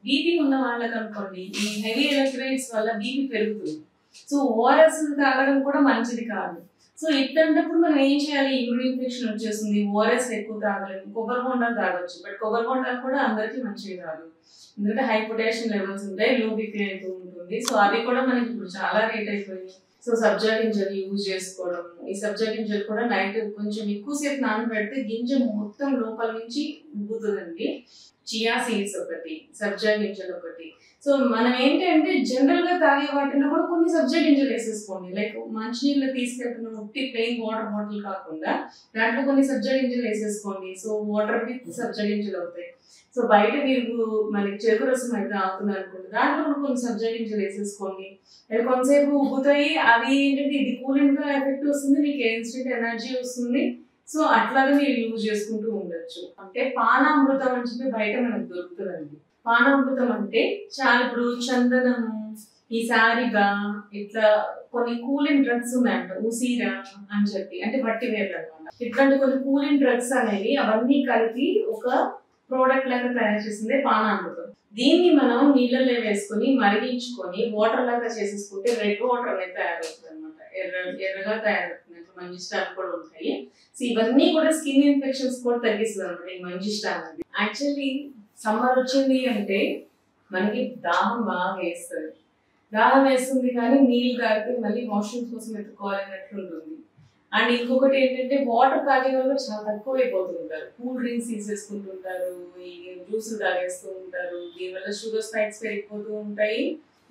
BP ఉన్న వాళ్ళకి అనుకోండి ఈ హెవీ ఎలక్ట్రోలైట్స్ వల్ల బీపీ పెరుగుతుంది. సో ఓఆర్ఎస్ తాగడం కూడా మంచిది కాదు. సో ఇట్లాంటప్పుడు మనం ఏం చేయాలి? యూరిన్ ఇన్ఫెక్షన్ వచ్చేస్తుంది, ఓఆర్ఎస్ ఎక్కువ తాగలేము, కొబ్బరి బొండాలు తాగొచ్చు. బట్ కొబ్బరి బొండాలు కూడా అందరికీ మంచిది కాదు, ఎందుకంటే హై పొటాషియం లెవెల్స్ ఉంటాయి, లో బీపీ అయితే ఉంటుంది. సో అది కూడా మనకి ఇప్పుడు చాలా రేట్ అయిపోయింది. సో సబ్జా గింజలు యూజ్ చేసుకోవడం, ఈ సబ్జా గింజలు కూడా నైట్ కొంచెం ఎక్కువసేపు నానబెడితే గింజ మొత్తం లోపల నుంచి ఉబ్బుతుందండి. చియా సీడ్స్ ఒకటి, సబ్జా గింజలు ఒకటి. సో మనం ఏంటంటే జనరల్ గా తాగే వాటిలో కూడా కొన్ని సబ్జా గింజలు వేసేసుకోండి. లైక్ మంచినీళ్ళు తీసుకెళ్తున్న ఉట్టి ప్లెయిన్ వాటర్ బాటిల్ కాకుండా దాంట్లో కొన్ని సబ్జా గింజలు వేసేసుకోండి. సో వాటర్ విత్ సబ్జా గింజలు అవుతాయి. సో బయట మీరు మనకి చెరుకు రసం అయితే తాగుతున్నారు అనుకోండి, దాంట్లో కూడా కొన్ని సబ్జా గింజలు వేసేసుకోండి. అవి కొంతసేపు ఉబ్బుతాయి. అవి ఏంటంటే ఇది కూలింగ్ గా ఎఫెక్ట్ వస్తుంది, మీకు ఇన్స్టెంట్ ఎనర్జీ వస్తుంది. సో అట్లాగే మీరు యూజ్ చేసుకుంటూ ఉండొచ్చు. అంటే పానామృతం అని చెప్పి బయట మనకు దొరుకుతుందండి. పానామృతం అంటే చాలా ఇప్పుడు చందనము, ఈ సారిగా ఇట్లా కొన్ని కూలింగ్ డ్రగ్స్ ఉన్నాయంట, ఉసీరా అని చెప్పి, అంటే వట్టి వేర్లు అనమాట. ఇట్లాంటి కొన్ని కూలింగ్ డ్రగ్స్ అనేవి అవన్నీ కలిపి ఒక ప్రోడక్ట్ లాగా తయారు చేసిందే పానామృతం. దీన్ని మనం నీళ్ళల్లో వేసుకొని మరిగించుకొని వాటర్ లాగా చేసేసుకుంటే రెడ్ వాటర్ అనేది తయారవుతుంది అనమాట. ఎర్రగా తయారవుతుంది. మంజిస్టాల్ కూడా ఉంటాయి. సో ఇవన్నీ కూడా స్కిన్ ఇన్ఫెక్షన్స్ కూడా తగ్గిస్తుంది అనమాట ఈ మంజిస్టాల్ అనేది. యాక్చువల్లీ సమ్మర్ వచ్చింది అంటే మనకి దాహం బాగా వేస్తుంది. దాహం వేస్తుంది కానీ నీళ్ళు తాగితే మళ్ళీ వాష్రూమ్స్ కోసం ఎత్తుకోవాలన్నట్లు ఉంటుంది. అండ్ ఇంకొకటి ఏంటంటే వాటర్ తాగే వాళ్ళు చాలా తక్కువ అయిపోతుంటారు. కూల్ డ్రింక్స్ తీసేసుకుంటుంటారు, ఈ జ్యూసులు తాగేస్తూ ఉంటారు. దీనివల్ల షుగర్ స్పైక్స్ పెరిగిపోతూ ఉంటాయి.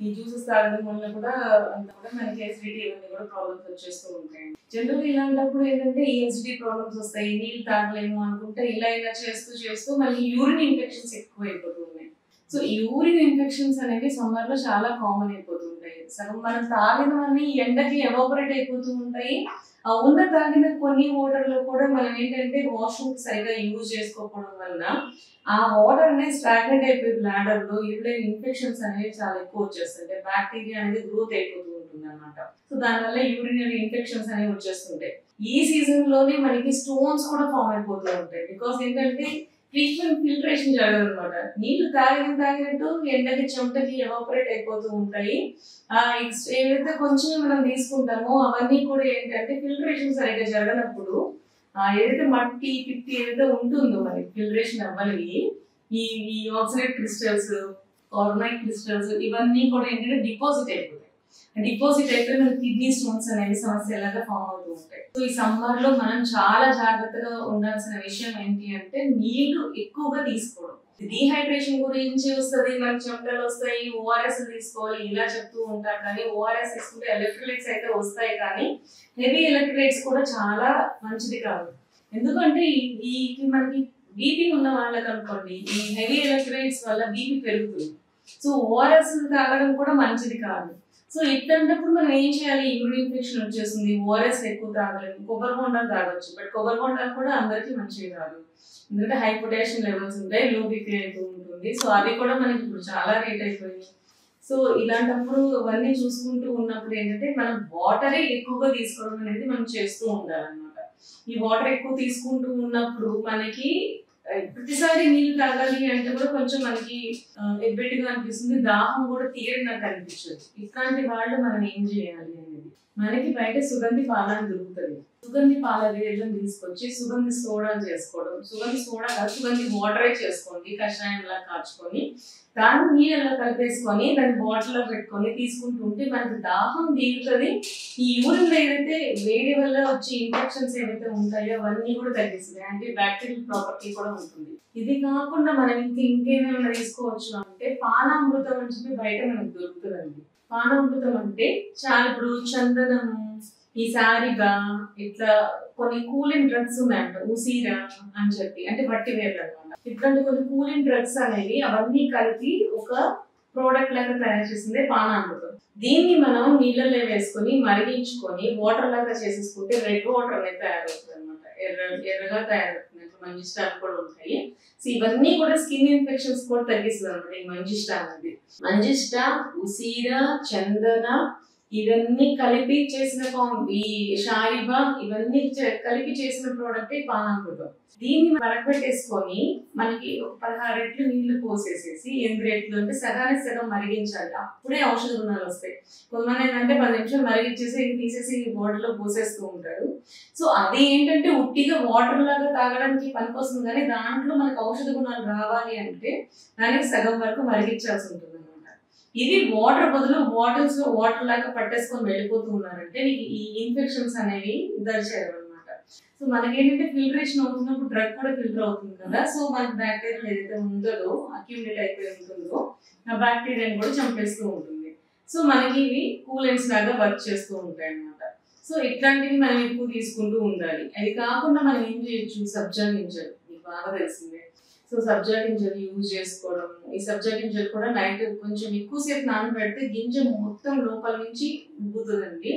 ఈ జ్యూసెస్ తాగడం వల్ల కూడా అంత కూడా మనకి ఎసిడిటీ ఇవన్నీ కూడా ప్రాబ్లమ్స్ వచ్చేస్తూ ఉంటాయి. జనరల్గా ఇలాంటప్పుడు ఏంటంటే ఈ ఎసిడిటీ ప్రాబ్లమ్స్ వస్తాయి, నీళ్ళు తాగలేము అనుకుంటే ఇలా చేస్తూ చేస్తూ మళ్ళీ యూరిన్ ఇన్ఫెక్షన్స్ ఎక్కువ అయిపోతూ ఉన్నాయి. సో ఈ యూరిన్ ఇన్ఫెక్షన్స్ అనేవి సమ్మర్ లో చాలా కామన్ అయిపోతుంటాయి. సగం మనం తాగినవన్నీ ఎండకి ఎవాపరేట్ అయిపోతూ ఉంటాయి. ఆ ఉన్న తాగిన కొన్ని వాటర్ లో కూడా మనం ఏంటంటే వాష్రూమ్ సరిగా యూజ్ చేసుకోకపోవడం వల్ల ఆ వాటర్ అనేది స్టాగ్నెట్ అయిపోయి బ్లాడర్ లో యూరిన్ ఇన్ఫెక్షన్స్ అనేవి చాలా ఎక్కువ వచ్చేస్తాయి. బ్యాక్టీరియా అనేది గ్రోత్ అయిపోతూ ఉంటుంది అనమాట. సో దానివల్ల యూరినరీ ఇన్ఫెక్షన్స్ అనేవి వచ్చేస్తుంటాయి. ఈ సీజన్ లోనే మనకి స్టోన్స్ కూడా ఫామ్ అయిపోతూ ఉంటాయి. బికాస్ ఏంటంటే ట్రీట్మెంట్ ఫిల్టరేషన్ జరగదు అనమాట. నీళ్లు తాగినట్టు ఎండకి చెమటకి ఎవాపరేట్ అయిపోతూ ఉంటాయి. ఏదైతే కొంచెం మనం తీసుకుంటామో అవన్నీ కూడా ఏంటంటే ఫిల్టరేషన్ సరిగ్గా జరగనప్పుడు ఏదైతే మట్టి పిట్టి ఏదైతే ఉంటుందో మనకి ఫిల్టరేషన్ అవ్వాలి, ఈ ఆక్సిడేట్ క్రిస్టల్స్, కార్బోనైట్ క్రిస్టల్స్ ఇవన్నీ కూడా ఏంటంటే డిపాజిట్ అయిపోతాయి. డిపాజిట్ అయితే మనకి కిడ్నీ స్టోన్స్ అనేవి సమస్యలాగా ఫామ్ అవుతూ ఉంటాయి. సో ఈ సమ్మర్ లో మనం చాలా జాగ్రత్తగా ఉండాల్సిన విషయం ఏంటి అంటే నీళ్లు ఎక్కువగా తీసుకోవడం. డీహైడ్రేషన్ గురించి వస్తుంది, మనకి చెమటలు వస్తాయి, ఓఆర్ఎస్ తీసుకోవాలి ఇలా చెప్తూ ఉంటారు. కానీ ఓఆర్ఎస్ తీసుకుంటే ఎలక్ట్రోలైట్స్ అయితే వస్తాయి, కానీ హెవీ ఎలక్ట్రోలైట్స్ కూడా చాలా మంచిది కాదు. ఎందుకంటే ఈ మనకి బీపీ ఉన్న వాళ్ళకి అనుకోండి ఈ హెవీ ఎలక్ట్రోలైట్స్ వల్ల బీపీ పెరుగుతుంది. సో ఓఆర్ఎస్ తాగడం కూడా మంచిది కాదు. సో ఇట్లాంటప్పుడు మనం ఏం చేయాలి? యూరిన్ ఇన్ఫెక్షన్ వచ్చేస్తుంది, ఓఆర్ఎస్ ఎక్కువ తాగలేము, కొబ్బరి బొండాలు తాగొచ్చు. బట్ కొబ్బరి బొండాలు కూడా అందరికీ మంచిది కాదు, ఎందుకంటే హై పొటాషియం లెవెల్స్ ఉంటాయి, లో బీపీ అయితే ఉంటుంది. సో అది కూడా మనకి ఇప్పుడు చాలా రేట్ అయిపోయింది. సో ఇలాంటప్పుడు అవన్నీ చూసుకుంటూ ఉన్నప్పుడు ఏంటంటే మనం వాటరే ఎక్కువగా తీసుకోవడం అనేది మనం చేస్తూ ఉండాలన్నమాట. ఈ వాటర్ ఎక్కువ తీసుకుంటూ ఉన్నప్పుడు మనకి ప్రతిసారి నీళ్ళు తాగాలి అంటే కూడా కొంచెం మనకి ఎబ్బెట్టుగా అనిపిస్తుంది, దాహం కూడా తీరినట్టు అనిపించదు. ఇట్లాంటి వాళ్ళు మనం ఏం చేయాలి అనేది, మనకి బయట సుగంధి పాలని దొరుకుతుంది. సుగంధి పాల వేళ్ళని తీసుకొచ్చి సుగంధి సోడా చేసుకోవడం, సుగంధి సోడా సుగంధి వాటరే చేసుకోండి, కషాయంలా కాచుకొని దాన్ని నీళ్ళలో కలిపేసుకొని దాన్ని బాటిల్లో పెట్టుకొని తీసుకుంటుంటే మనకి దాహం తీరుతుంది. ఈ యూరిన్ లో ఏదైతే వేడి వల్ల వచ్చే ఇన్ఫెక్షన్స్ ఏవైతే ఉంటాయో అవన్నీ కూడా తగ్గిస్తుంది. యాంటీ బ్యాక్టీరియల్ ప్రాపర్టీ కూడా ఉంటుంది. ఇది కాకుండా మనం ఇంకేమైనా తీసుకోవచ్చు అంటే పానామృతం అని చెప్పి బయట మనకు దొరుకుతుందండి. పానామృతం అంటే చాలా ఇప్పుడు చందనము, ఈ సారిగా ఇట్లా కొన్ని కూలింగ్ డ్రగ్స్ ఉన్నాయంట, ఉసీరా అని చెప్పి, అంటే వట్టి వేర్లు అనమాట. ఇట్లాంటి కొన్ని కూలింగ్ డ్రగ్స్ అనేవి అవన్నీ కలిపి ఒక ప్రోడక్ట్ లాగా తయారు చేసిందే పానామృతం. దీన్ని మనం నీళ్ళల్లో వేసుకొని మరిగించుకొని వాటర్ లాగా చేసేసుకుంటే రెడ్ వాటర్ అనేది తయారవుతుంది అనమాట. ఎర్రగా తయారవుతుంది. మంజిస్టాల్ కూడా ఉంటాయి. సో ఇవన్నీ కూడా స్కిన్ ఇన్ఫెక్షన్స్ కూడా తగ్గిస్తుంది అనమాట ఈ మంజిస్టా అనేది. మంజిస్టా, ఉసీరా, చందన, ఇవన్నీ కలిపి చేసిన ఈ షారిబా ఇవన్నీ కలిపి చేసిన ప్రోడక్టే పానామృతం. దీన్ని మరగబెట్టేసుకొని మనకి ఒక 16 రెట్లు నీళ్లు పోసేసేసి 8 రెట్లు అంటే సగానికి సగం మరిగించాలి. అప్పుడే ఔషధ గుణాలు వస్తాయి. కొంతమంది ఏంటంటే 10 నిమిషాలు మరిగించేసి తీసేసి బాటిల్లో పోసేస్తూ ఉంటారు. సో అది ఏంటంటే ఉట్టిగా వాటర్ లాగా తాగడానికి పనికొస్తుంది, కానీ దాంట్లో మనకి ఔషధ గుణాలు రావాలి అంటే దానికి సగం వరకు మరిగించాల్సి ఉంటుంది. ఇది వాటర్ బదులు బాటిల్స్ లో వాటర్ లాగా పట్టేసుకొని వెళ్ళిపోతూ ఉన్నారంటే నీకు ఈ ఇన్ఫెక్షన్స్ అనేవి దరిచేయడం అనమాట. సో మనకేంటంటే ఫిల్టరేషన్ అవుతున్నప్పుడు డ్రగ్ కూడా ఫిల్టర్ అవుతుంది కదా. సో మనకి బ్యాక్టీరియా ఏదైతే ఉందో అక్యూమిలేట్ అయిపోయి ఉంటుందో ఆ బ్యాక్టీరియాని కూడా చంపేస్తూ ఉంటుంది. సో మనకి ఇవి కూలెంట్స్ లాగా వర్క్ చేస్తూ ఉంటాయి అన్నమాట. సో ఇట్లాంటివి మనం ఎక్కువ తీసుకుంటూ ఉండాలి. అది కాకుండా మనం ఏం చేయొచ్చు, సబ్జా గింజలు మీకు బాగా తెలిసిందే. సో సబ్జా గింజలు యూజ్ చేసుకోవడం. ఈ సబ్జా గింజలు కూడా నైట్ కొంచెం ఎక్కువసేపు నానబెడితే గింజ మొత్తం లోపల నుంచి ఉబ్బుతుందండి.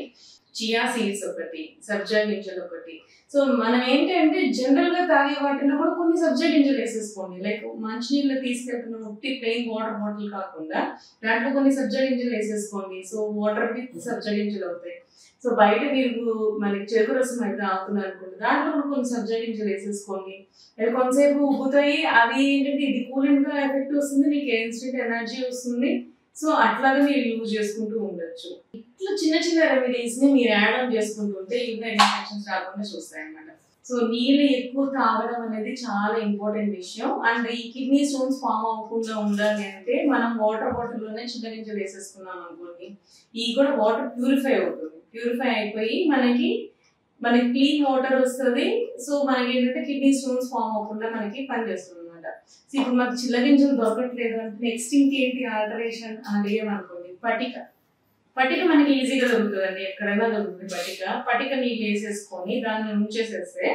చియా సీడ్స్ ఒకటి, సబ్జా గింజలు ఒకటి. సో మనం ఏంటంటే జనరల్ గా తాగే వాటిలో కూడా కొన్ని సబ్జా గింజలు వేసేసుకోండి. లైక్ మంచినీళ్ళు తీసుకెళ్తున్న ఉట్టి ప్లెయిన్ వాటర్ బాటిల్ కాకుండా దాంట్లో కొన్ని సబ్జా గింజలు వేసేసుకోండి. సో వాటర్ విత్ సబ్జా గింజలు అవుతాయి. సో బయట మీరు మనకి చెరుకు రసం అయితే అవుతున్నారు అనుకోండి, దాంట్లో కూడా కొన్ని సబ్జా గింజలు వేసేసుకోండి. అవి కొంతసేపు ఉబ్బుతాయి. అవి ఏంటంటే ఇది కూలింగ్ గా ఎఫెక్ట్ వస్తుంది, మీకు ఇన్స్టెంట్ ఎనర్జీ వస్తుంది. సో అట్లాగే మీరు యూజ్ చేసుకుంటూ ఉండొచ్చు. ఇట్లా చిన్న చిన్న రెమెడీస్ ని మీరు యాడ్ ఆన్ చేసుకుంటూ ఉంటే యూరినరీ ఇన్ఫెక్షన్స్ రాకుండా చూస్తాయి అన్నమాట. సో నీళ్ళు ఎక్కువ తాగడం అనేది చాలా ఇంపార్టెంట్ విషయం. అండ్ ఈ కిడ్నీ స్టోన్స్ ఫామ్ అవ్వకుండా ఉండాలి అంటే మనం వాటర్ బాటిల్ లోనే చిన్న గింజలు వేసేసుకున్నాం అనుకోండి, ఈ కూడా వాటర్ ప్యూరిఫై అవుతుంది. ప్యూరిఫై అయిపోయి మనకి క్లీన్ వాటర్ వస్తుంది. సో మనకి ఏంటంటే కిడ్నీ స్టోన్స్ ఫామ్ అవ్వకుండా మనకి పనిచేస్తుంది అనమాట. సో ఇప్పుడు మాకు చిల్లగింజలు దొరకట్లేదు అంటే నెక్స్ట్ ఇంకేంటి ఆల్టరేషన్ అడిగామనుకోండి, పటిక మనకి ఈజీగా దొరుకుతుందండి, ఎక్కడైనా దొరుకుతుంది పటిక నీళ్ళు వేసేసుకొని దాన్ని ఉంచేసేస్తే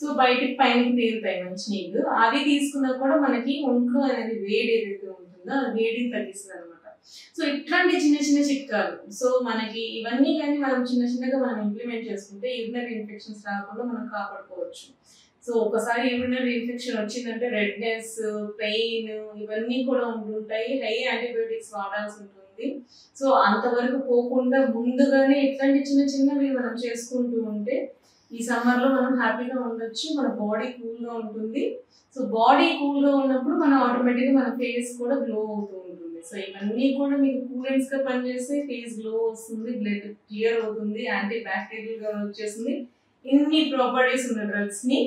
సో బయటికి పైనకి తీరుతాయి మంచి నీళ్ళు. అవి తీసుకున్నా కూడా మనకి ఒంట్లో అనేది వేడి ఏదైతే ఉంటుందో ఆ వేడిని తగ్గిస్తుంది అనమాట. సో ఇట్లాంటి చిన్న చిన్న చిట్కాలు, సో మనకి ఇవన్నీ కానీ మనం చిన్నగా మనం ఇంప్లిమెంట్ చేసుకుంటే యూరినరీ ఇన్ఫెక్షన్స్ రాకుండా మనం కాపాడుకోవచ్చు. సో ఒకసారి యూరినరీ ఇన్ఫెక్షన్ వచ్చిందంటే రెడ్నెస్, పెయిన్ ఇవన్నీ కూడా ఉంటుంటాయి. హై యాంటీబయోటిక్స్ వాడాల్సి ఉంటుంది. సో అంతవరకు పోకుండా ముందుగానే ఇట్లాంటి చిన్నవి మనం చేసుకుంటూ ఉంటే ఈ సమ్మర్ లో మనం హ్యాపీగా ఉండొచ్చు. మన బాడీ కూల్ గా ఉంటుంది. సో బాడీ కూల్ గా ఉన్నప్పుడు మనం ఆటోమేటిక్ గా మన ఫేస్ కూడా గ్లో అవుతూ ఉంటుంది. సో ఇవన్నీ కూడా మీకు కూలెంట్స్ గా పనిచేస్తే ఫేస్ గ్లో వస్తుంది, బ్లడ్ క్లియర్ అవుతుంది, యాంటీ బ్యాక్టీరియల్ గా వర్క్ చేస్తుంది. ఇన్ని ప్రాపర్టీస్ ఉన్న డ్రగ్స్ ని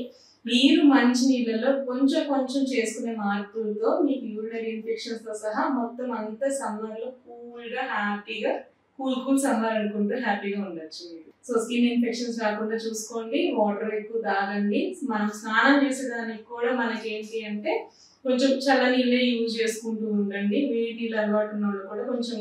మీరు మంచి నీళ్ళలో కొంచెం చేసుకునే మార్పులతో మీకు యూరినరీ ఇన్ఫెక్షన్స్ తో సహా మొత్తం అంతా సమ్మర్ లో కూల్ గా హ్యాపీగా కూల్ సమ్మర్ అనుకుంటూ హ్యాపీగా ఉండొచ్చు మీరు. సో స్కిన్ ఇన్ఫెక్షన్స్ రాకుండా చూసుకోండి, వాటర్ ఎక్కువ తాగండి. మనం స్నానం చేసేదానికి కూడా మనకి ఏంటి అంటే కొంచెం చల్ల నీళ్ళే యూజ్ చేసుకుంటూ ఉండండి. వేడి నీళ్ళు అలవాటు ఉన్న వాళ్ళు కూడా కొంచెం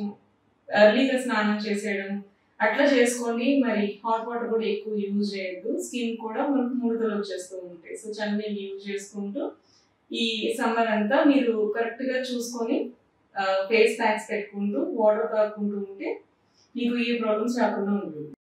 ఎర్లీగా స్నానం చేసేయడం అట్లా చేసుకోండి. మరి హాట్ వాటర్ కూడా ఎక్కువ యూజ్ చేయొద్దు, స్కిన్ కూడా మనకు ముడతలు వచ్చేస్తూ ఉంటాయి. సో చన్నీళ్ళు యూజ్ చేసుకుంటూ ఈ సమ్మర్ అంతా మీరు కరెక్ట్ గా చూసుకొని ఫేస్ ప్యాక్స్ పెట్టుకుంటూ వాటర్ తాగుకుంటూ ఉంటే మీకు ఏ ప్రాబ్లమ్స్ రాకుండా ఉంటుంది.